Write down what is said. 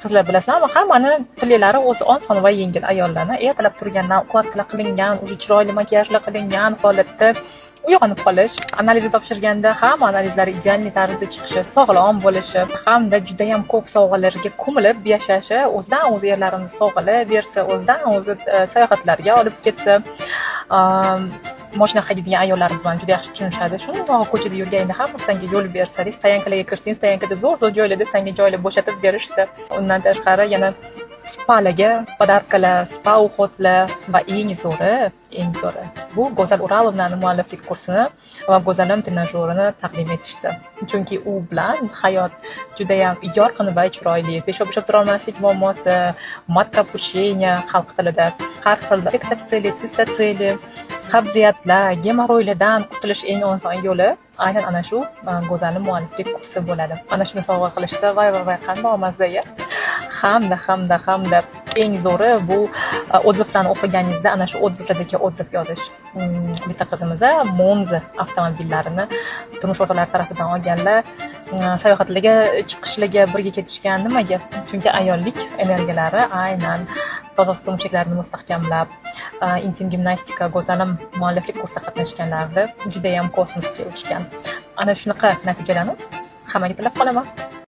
Sizlar bilasizlarmi, hammani tillari o'zi oson va yengil. Ayollarni ertalab turgandan укладка qilingan, o'sha chiroyli makiyajlar qilingan holatda uyg'onib qolish, analiz topshirganda hamma analizlar ideal tarzda chiqishi, sog'lom bo'lishi hamda juda ham ko'p sovg'alarga ko'milib yashashi, o'zidan o'zi erlarimiz sovg'alar bersa, o'zidan o'zi sayohatlarga olib ketsa, mashina haydaydigan ayollarimiz bilan juda yaxshi tushunishadi. Shundoq ko'chada yurganda hamma senga yo'l bersa, stoyankalarga kirsang, stoyankada zo'r joylarda senga joylar bo'shatib berishsa, undan tashqari yana spalarga podarkalar, spa uxotlar va eng zo'ri bu Go'zal Uralovnaning mualliflik kursini va Go'zalim trenajyorini taqdim etishsa. Chunki u bilan hayot juda ham yorqin va chiroyli. Peshob tura olmaslik muammosi, matkapuşeniya xalq tilida, har xil rektatsiyali, sistatsiyali qabziyatlar, gemoroylardan qutulish eng oson yo'li aynan ana shu Go'zalim mualliflik kursi bo'ladi. Ana shuni sovg'a qilishsa, voy qanday mazza-ya. Hamda eng zo'ri bu odzivlarni o'qiganingizda ana shu odzivlardagi odziv yozish. Bitta qizimiz Monza avtomobillarini turmush o'rtoqlari tarafidan olganlar, sayohatlarga chiqishlarga birga ketishgan. Nimaga? Chunki ayollik energiyalari aynan toza sut mushaklarini mustahkamlab, intim gimnastika, Go'zalim mualliflik kursida qatnashganlarda juda ham kosmosga uchgan. Ana shunaqa natijalarni hammaga tilab qolaman.